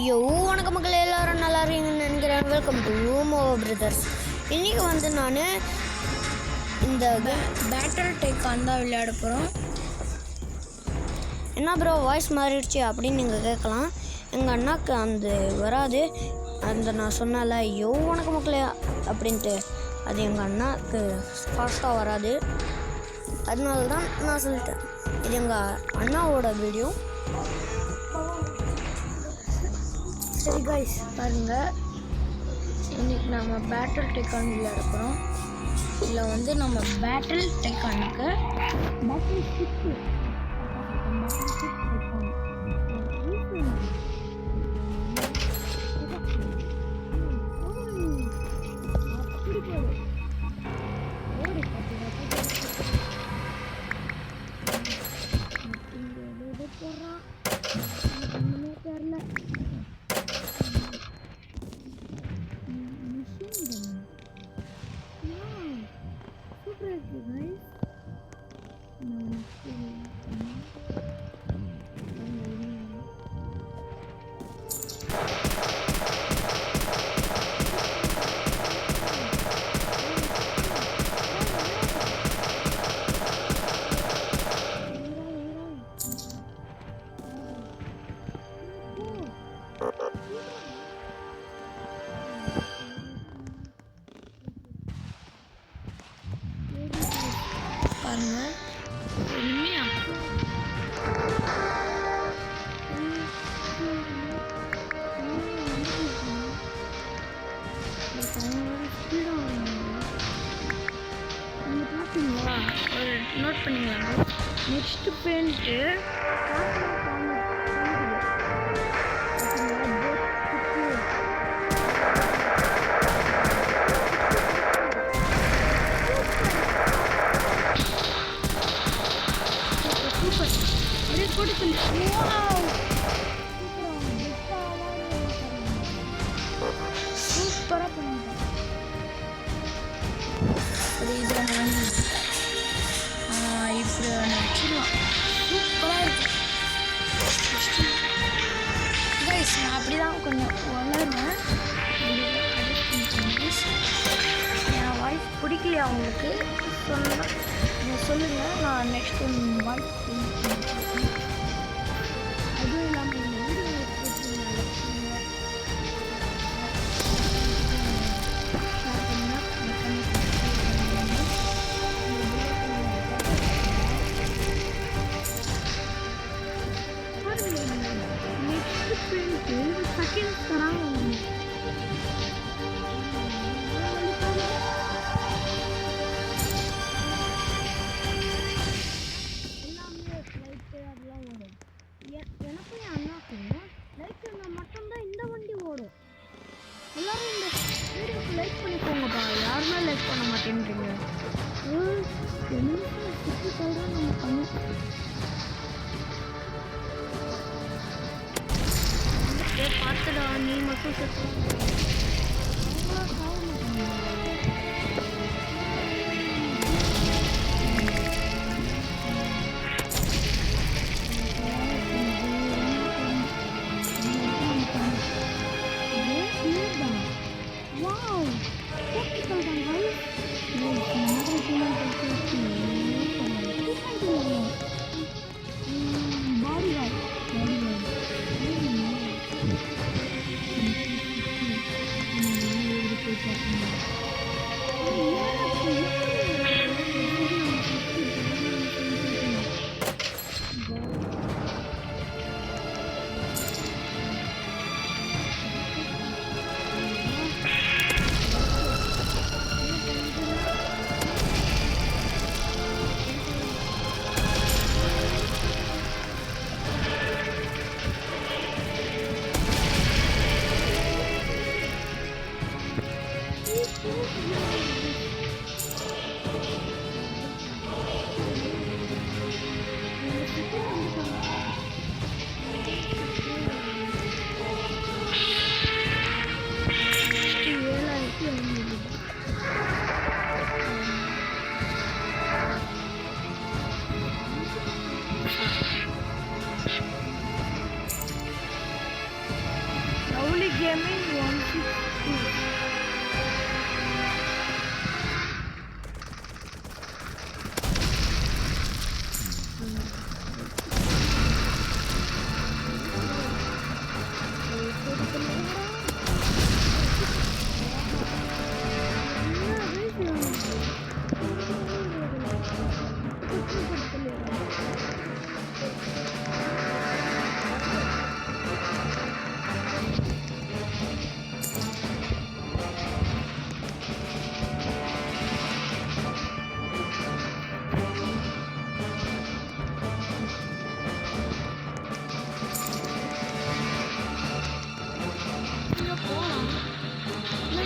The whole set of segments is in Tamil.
வணக்கம் மக்கள், எல்லாரும் நல்லா இருக்கீங்கன்னு நினைக்கிறேன். வெல்கம் டு மோ பிரதர்ஸ். இன்றைக்கி வந்து நான் இந்த பேட்டல் டைக்கான் தான் விளையாட போகிறோம். என்ன ப்ரோ வாய்ஸ் மாறிடுச்சு அப்படின்னு நீங்கள் கேட்கலாம். எங்கள் அண்ணாக்கு அந்த வராது, அந்த நான் சொன்னால வணக்கம் மக்களே அப்படின்ட்டு, அது எங்கள் அண்ணாக்கு ஃபாஸ்ட்டாக வராது. அதனால தான் நான் சொல்லிட்டேன், இது எங்கள் அண்ணாவோட வீடியோ. சரி கைஸ், பாருங்கள், இன்றைக்கி நம்ம பேட்டல் டைக்கான் விளையாட போகிறோம். இதில் வந்து நம்ம பேட்டல் டைக்கானுக்கு பேட்டல் ஷிப்பு பாருங்க. பார்த்தீங்களா, ஒரு நோட் பண்ணிங்களா? நெக்ஸ்ட் பெயிண்ட்டு சூப்பராக பண்ணிட்டேன். ஒரு இதில் வாங்கி இப்படி வச்சிடலாம். சூப்பராக இருக்கும் கைஸ். நான் அப்படி தான் கொஞ்சம் வளருவேன். என் வாய்ஸ் பிடிக்கலையா உங்களுக்கு சொல்லுங்கள், நான் நெக்ஸ்ட் வாய்ஸ் அதுவும் இல்லாமல் செகண்ட் தராங்க. எல்லாமே லைட்டு அதெல்லாம் ஓடும். எனக்கும் என் அண்ணாக்கும் லைட் இருந்தால் மட்டும்தான் இந்த வண்டி ஓடும். எல்லாரும் இந்த வீடியோக்கு லைக் பண்ணிக்கோங்கப்பா. யாருமே லைக் பண்ண மாட்டேன்றீங்க. சொல்கிறேன் நம்ம பண்ண பார்த்துடா, நீ மட்டும் Gaming 162.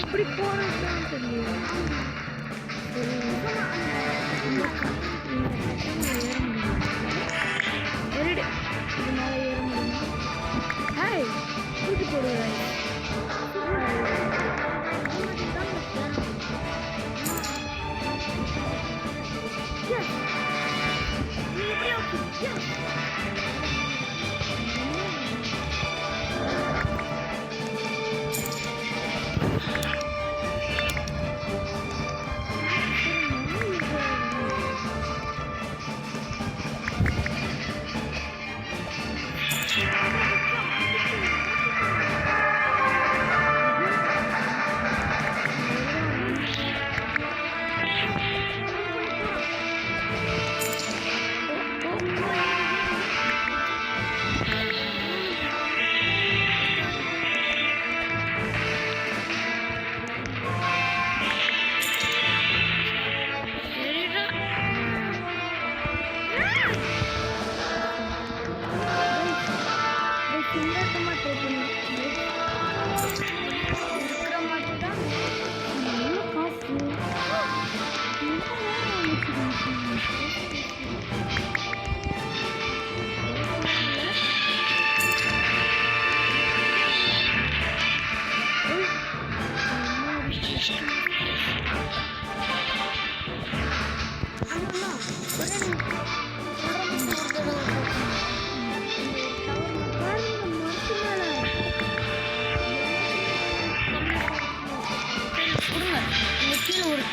இப்படி போனதுதான் தெரியும். தூக்கி போடுவேன்.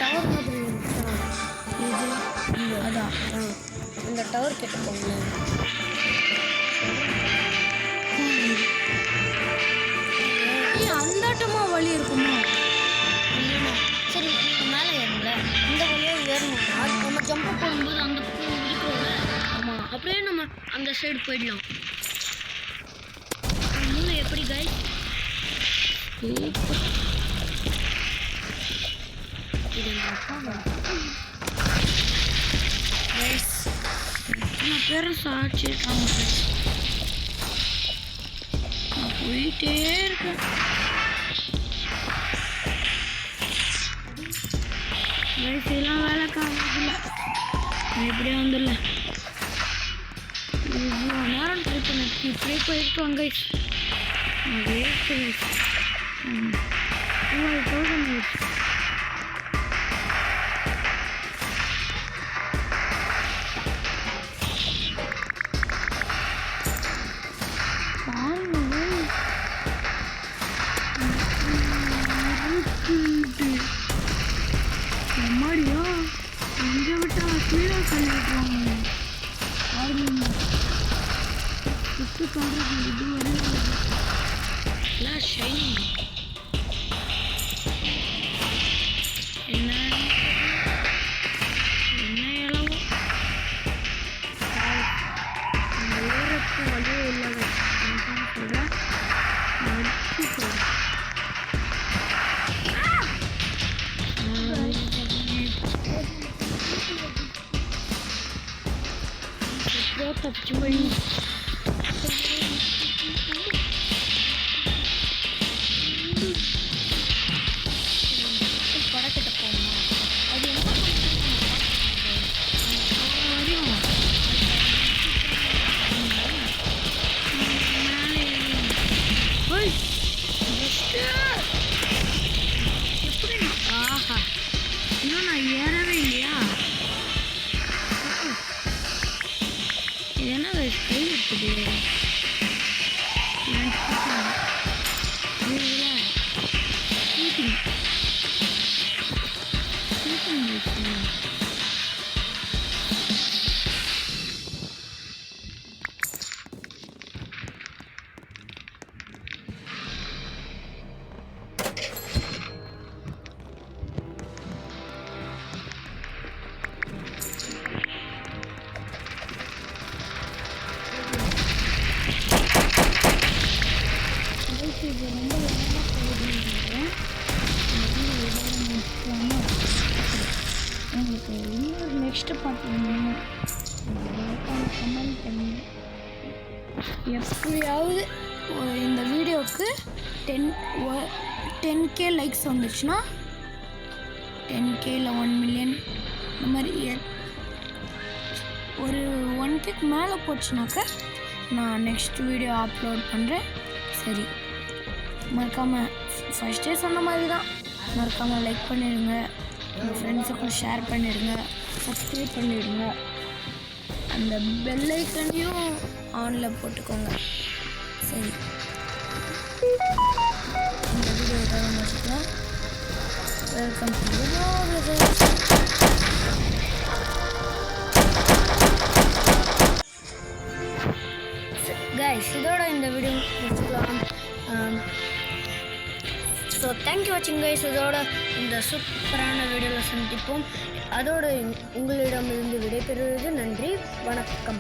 டவர் மாதிரி இது அதான் இந்த டவர் கிட்ட போங்களேன். அந்தாட்டமா வழி இருக்குமா? சரி மேலே ஏறல, இந்த வழியாக ஏறணும். அது நம்ம ஜம்ப் போடும்போது அந்த பக்கம் இருக்கிறோம்ல. ஆமாம், அப்படியே நம்ம அந்த சைடு போயிடலாம். மூளை எப்படி கைஸ்? பெருசாச்சு போயிட்டே இருக்கேன். வயசெல்லாம் வேலை காமிக்கல, இப்படியே வந்துடல. இவ்வளோ நேரம் ட்ரை பண்ண இப்படியே போயிருக்கோம் கைஸ். வேஸ்ட் 12,000 அம்மாடியா அங்கே விட்டா கீழே பண்ணிடுவாங்க. சுத்து பண்ணுறது இது வரையும் ஷைனிங் என்ன இளவோ அந்த ஏறப்பு வழியே இல்லாத சொல்கிறேன். தப்பிச்சு போய் படக்கிட்ட போகணும். அது என்ன வரையும் எப்படி? ஆஹா, இன்னும் நான் ஏறவே இல்லையா? என்ன கை இருக்குது? நெக்ஸ்ட்டு பார்த்தீங்கன்னா கமெண்ட் பண்ணி எப்படியாவது இந்த வீடியோவுக்கு 10K லைக்ஸ் வந்துச்சுன்னா 10K இல்லை 1 மில்லியன் இந்த மாதிரி ஒரு 1Kக்கு மேலே போச்சுனாக்கா நான் நெக்ஸ்ட் வீடியோ அப்லோட் பண்ணுறேன். சரி, மறக்காமல் ஃபஸ்ட்டே சொன்ன மாதிரி தான், மறக்காமல் லைக் பண்ணிடுங்க, உங்கள் ஃப்ரெண்ட்ஸுக்கும் ஷேர் பண்ணிடுங்க, சப்ஸ்கிரைப் பண்ணிடுங்க, அந்த பெல் ஐக்கனையும் ஆனில் போட்டுக்கோங்க. சரி, இந்த வீடியோ இதோட முடிச்சுக்கலாம். வெல்கம் டு கைஸ், இதோட இந்த வீடியோ முடிச்சுக்கலாம். ஸோ தேங்க்யூ வாட்சிங் கைஸ். இதோட இந்த சூப்பரான வீடியோவில் சந்திப்போம். அதோடு உங்களிடமிருந்து விடைபெறுவது நன்றி, வணக்கம்.